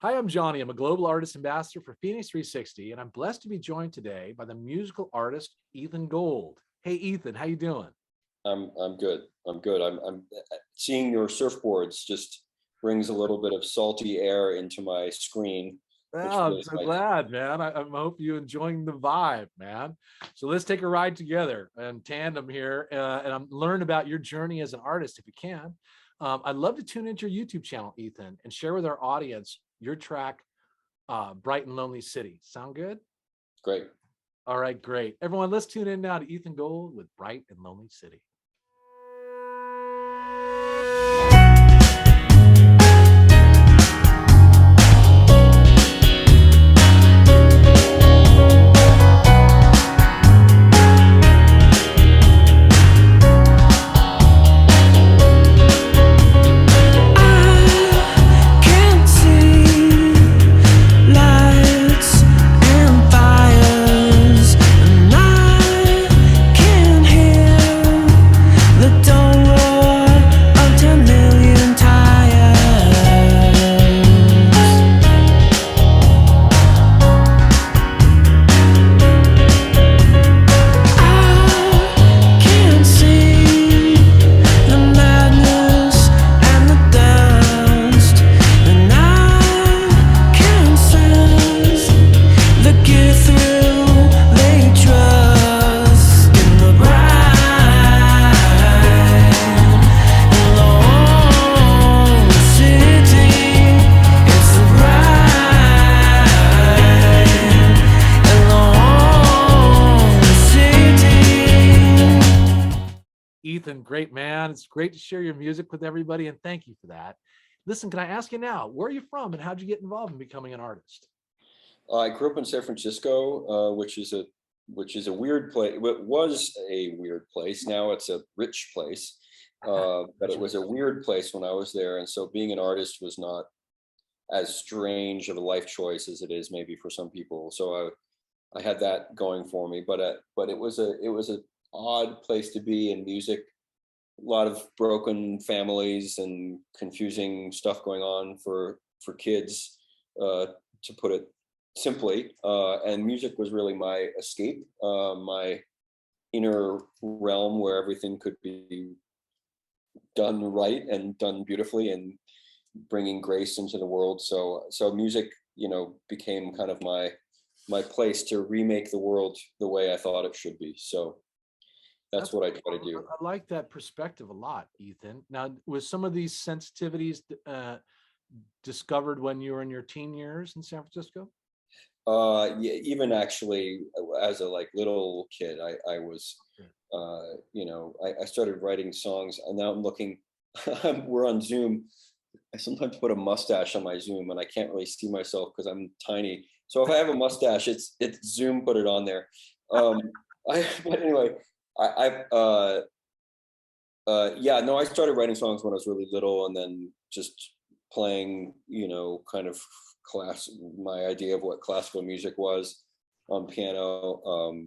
Hi, I'm Johnny. I'm a global artist ambassador for FENIX360, and I'm blessed to be joined today by the musical artist Ethan Gold. Hey, Ethan, how you doing? I'm good. I'm good. I'm seeing your surfboards just brings a little bit of salty air into my screen, which Oh, I'm feels so nice. glad, man. I hope you enjoying the vibe, man. So let's take a ride together in tandem here, and I'm learn about your journey as an artist, if you can. I'd love to tune into your YouTube channel, Ethan, and share with our audience your track, "Bright and Lonely City." Sound good? Great. All right, great. Everyone, let's tune in now to Ethan Gold with "Bright and Lonely City." Ethan, great man. It's great to share your music with everybody, and thank you for that. Listen, can I ask you now, where are you from and how'd you get involved in becoming an artist? I grew up in San Francisco, which is a weird place. It was a weird place. Now it's a rich place, but it was a weird place when I was there. And so being an artist was not as strange of a life choice as it is maybe for some people. So I had that going for me, but it was a odd place to be in music. A lot of broken families and confusing stuff going on for kids, to put it simply. And music was really my escape, my inner realm where everything could be done right and done beautifully and bringing grace into the world. So music, became kind of my place to remake the world the way I thought it should be. So that's That's what I try to do. I like that perspective a lot, Ethan. Now, was some of these sensitivities discovered when you were in your teen years in San Francisco? Yeah, even actually, as a like little kid, I was, Yeah. I started writing songs, and now I'm looking. We're on Zoom. I sometimes put a mustache on my Zoom, and I can't really see myself because I'm tiny. So if I have a mustache, it's Zoom put it on there. Um, but anyway, yeah, no, I started writing songs when I was really little, and then just playing, kind of my idea of what classical music was on piano,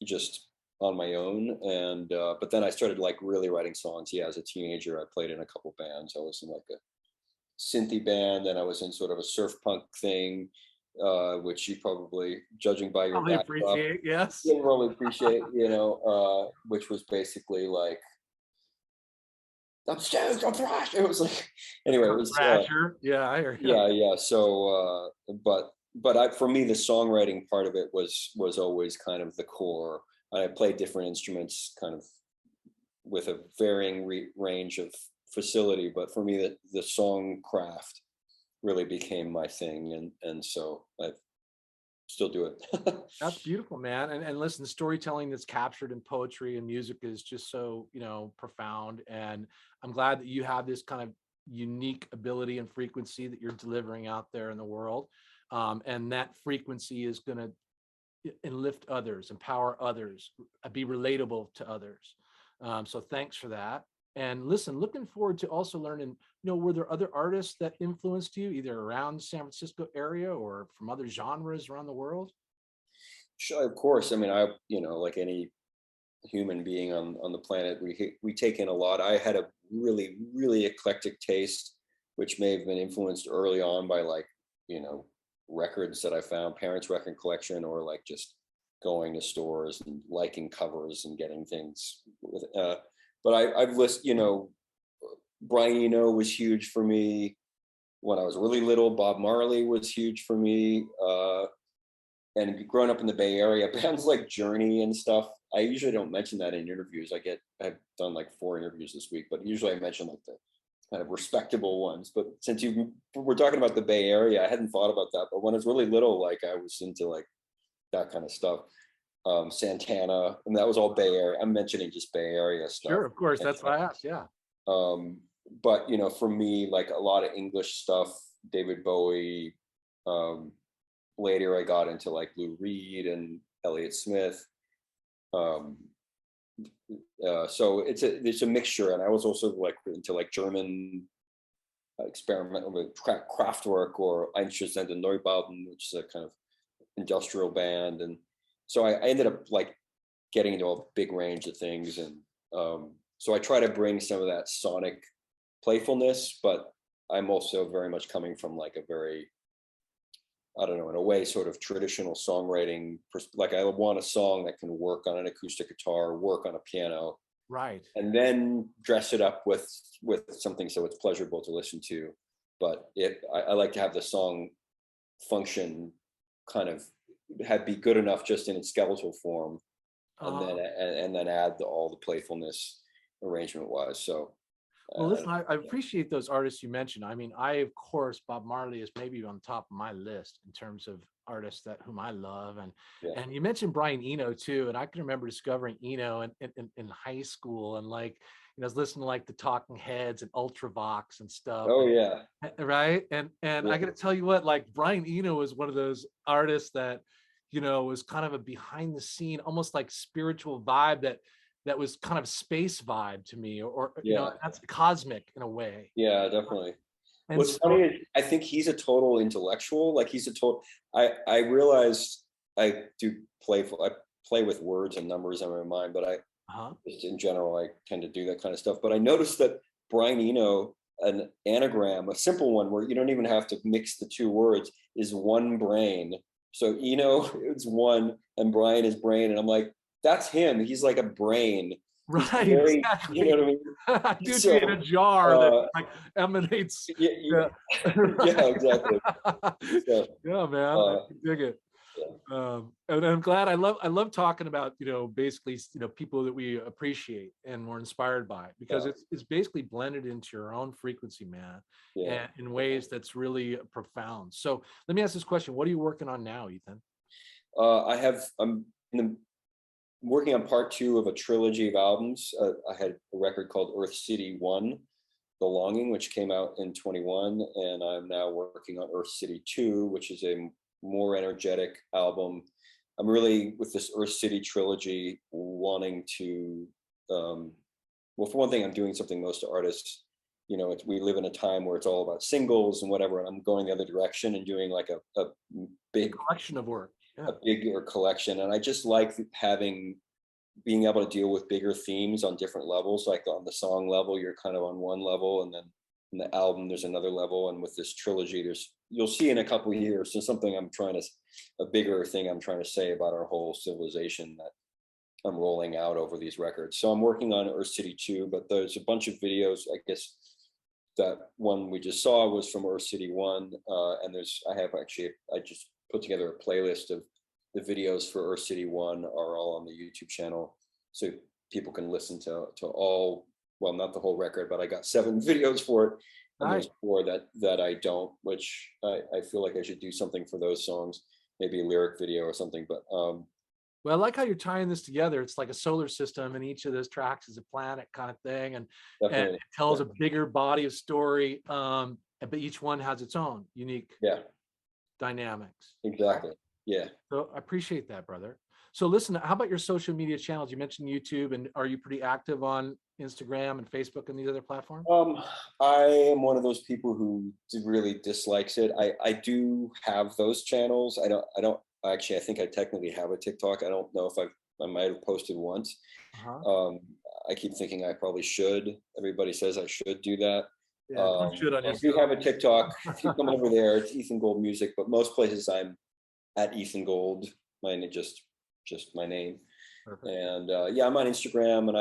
just on my own. And but then I started like really writing songs. Yeah, as a teenager, I played in a couple bands. I was in like a synthy band, and I was in sort of a surf punk thing, which you probably, judging by your Probably backdrop, appreciate, yes. you'll really appreciate, which was basically like upstairs, I'm trash. It was like, anyway, it Kurt was, Thrasher. Yeah, I hear you. yeah, yeah. So, but for me, the songwriting part of it was always kind of the core. I played different instruments, kind of with a varying range of facility, but for me, the song craft really became my thing, and so I still do it. That's beautiful, man. And listen, the storytelling that's captured in poetry and music is just so, profound. And I'm glad that you have this kind of unique ability and frequency that you're delivering out there in the world. And that frequency is going to lift others, empower others, be relatable to others. So thanks for that. And listen, looking forward to also learning, were there other artists that influenced you either around San Francisco area or from other genres around the world? Sure, of course. I mean, like any human being on the planet, we take in a lot. I had a really eclectic taste, which may have been influenced early on by like you know, records that I found, parents' record collection, or like just going to stores and liking covers and getting things. But I've listed, you know, Brian Eno was huge for me when I was really little. Bob Marley was huge for me. And growing up in the Bay Area, bands like Journey and stuff. I usually don't mention that in interviews. I've done like 4 interviews this week, but usually I mention like the kind of respectable ones. But since we're talking about the Bay Area, I hadn't thought about that. But when I was really little, like I was into like that kind of stuff. Santana, and that was all Bay Area. I'm mentioning just Bay Area stuff. Sure, of course. That's why I asked. Yeah. But you know, for me, like a lot of English stuff, David Bowie. Later, I got into like Lou Reed and Elliott Smith. So it's a mixture, and I was also like into like German experimental with Kraftwerk or Einstürzende Neubauten, which is a kind of industrial band, and so I ended up like getting into a big range of things, and so I try to bring some of that sonic playfulness, but I'm also very much coming from like a very, I don't know, in a way, sort of traditional songwriting. Like I want a song that can work on an acoustic guitar, work on a piano, Right. and then dress it up with something so it's pleasurable to listen to. But I like to have the song function kind of be good enough just in its skeletal form, and Uh, then add all the playfulness arrangement wise. So well, listen, I yeah, appreciate those artists you mentioned. I mean, of course, Bob Marley is maybe on top of my list in terms of artists that whom I love. yeah. And you mentioned Brian Eno too. And I can remember discovering Eno in high school, and like, I was listening to like the Talking Heads and Ultravox and stuff. Oh yeah, Right. And yeah, I got to tell you what, like Brian Eno is one of those artists that, was kind of a behind the scene, almost like spiritual vibe that was kind of space vibe to me, or yeah, that's cosmic in a way. yeah, definitely. And What's funny so, is I think he's a total intellectual. Like he's a total. I realized I do I play with words and numbers in my mind, but I huh? just in general I tend to do that kind of stuff. But I noticed that Brian Eno, an anagram, a simple one where you don't even have to mix the 2 words, is one brain. So Eno is one and Brian is brain, and I'm like, that's him. He's like a brain. He's Right, very, you know exactly. what I mean? Dude to be in a So jar that uh, like emanates. yeah, Yeah, yeah, exactly. So, yeah, man, I uh, can dig it. yeah, And I'm glad. I love talking about, basically, people that we appreciate and we're inspired by, because yeah, it's basically blended into your own frequency, man, yeah. and in ways that's really profound. So let me ask this question: what are you working on now, Ethan? I'm in working on part 2 of a trilogy of albums. I had a record called Earth City 1, The Longing, which came out in 21, and I'm now working on Earth City 2, which is a more energetic album. I'm really, with this Earth City trilogy, wanting to, well, for one thing, I'm doing something most artists, we live in a time where it's all about singles and whatever, and I'm going the other direction and doing like a big Collection of work. Yeah. a bigger collection. And I just like being able to deal with bigger themes on different levels. Like on the song level, you're kind of on one level, and then in the album, there's another level. And with this trilogy, you'll see in a couple of years, so something a bigger thing I'm trying to say about our whole civilization that I'm rolling out over these records. So I'm working on Earth City 2, but there's a bunch of videos, I guess. That one we just saw was from Earth City 1, and I just put together a playlist of the videos for Earth City 1 are all on the YouTube channel, so people can listen to all, well, not the whole record, but I got 7 videos for it, and Nice. there's 4 that I don't, which I feel like I should do something for those songs, maybe a lyric video or something, but Well, I like how you're tying this together. It's like a solar system, and each of those tracks is a planet kind of thing, and definitely, it tells yeah, a bigger body of story. But each one has its own unique yeah, dynamics. Right. exactly, yeah. So I appreciate that, brother. So listen, how about your social media channels? You mentioned YouTube, and are you pretty active on Instagram and Facebook and these other platforms? Um, I am one of those people who really dislikes it. I do have those channels. I don't actually, I think I technically have a TikTok. I don't know if I might have posted once. Uh-huh. Um, I keep thinking I probably should. Everybody says I should do that. Yeah, don't shoot on I do yourself. have a TikTok. If you come over there, it's Ethan Gold Music, but most places I'm at Ethan Gold, just my name. Perfect. And yeah, I'm on Instagram, and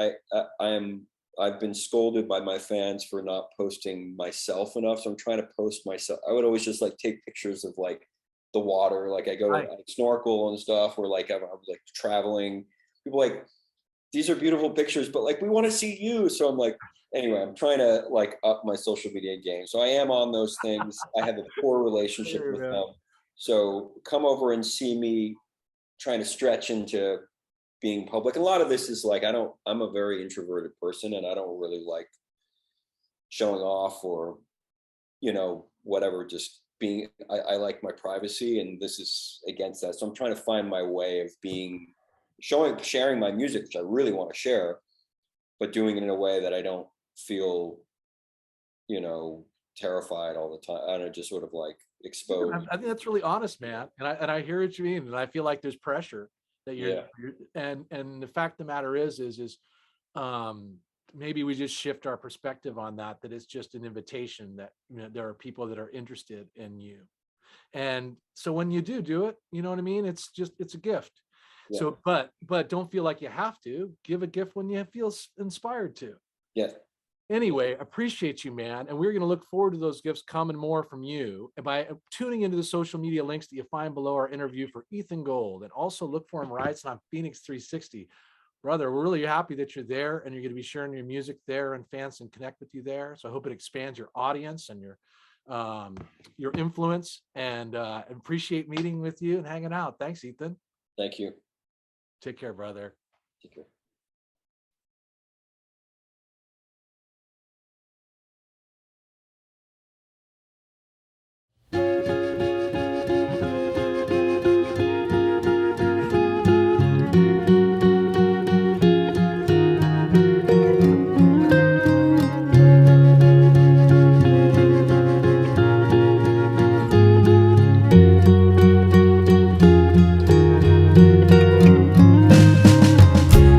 I've been scolded by my fans for not posting myself enough. So I'm trying to post myself. I would always just like take pictures of like the water, like I go Right. I snorkel and stuff, or like I'm like traveling. People like, these are beautiful pictures, but like we want to see you. So I'm like, anyway, I'm trying to like up my social media game. So I am on those things. I have a poor relationship There you with go. them. So come over and see me trying to stretch into being public. A lot of this is like, I'm a very introverted person, and I don't really like showing off or, whatever, just being, I like my privacy, and this is against that. So I'm trying to find my way of sharing my music, which I really want to share, but doing it in a way that I don't feel, terrified all the time. I don't know, just sort of like exposed. I think that's really honest, man. And I hear what you mean. And I feel like there's pressure that Yeah. and the fact of the matter is maybe we just shift our perspective on that it's just an invitation that, there are people that are interested in you. And so when you do it, you know what I mean? It's a gift. Yeah. So, but don't feel like you have to give a gift when you feel inspired to. Yeah. Anyway, appreciate you, man. And we're going to look forward to those gifts coming more from you. And by tuning into the social media links that you find below our interview for Ethan Gold, and also look for him rides on FENIX360. Brother, we're really happy that you're there and you're going to be sharing your music there, and fans can connect with you there. So I hope it expands your audience and your influence, and appreciate meeting with you and hanging out. Thanks, Ethan. Thank you. Take care, brother. Take care.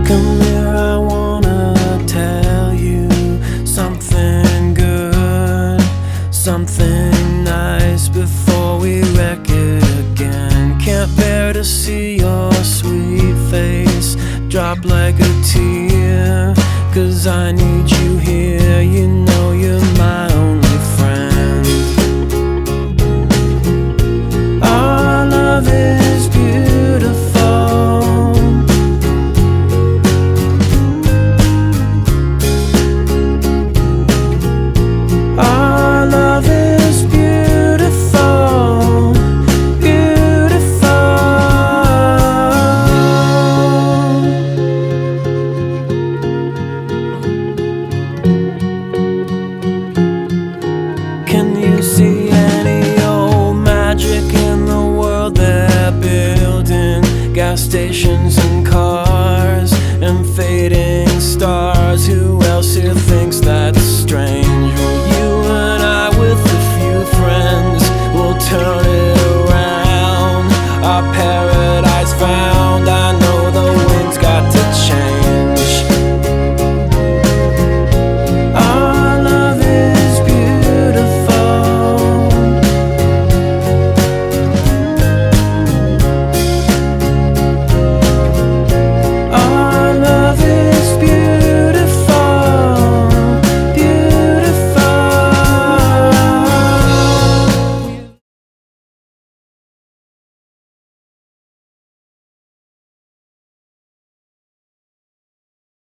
Come here, I wanna tell you something good, something nice before we wreck it again. Can't bear to see your sweet face drop like a tear, 'cause I need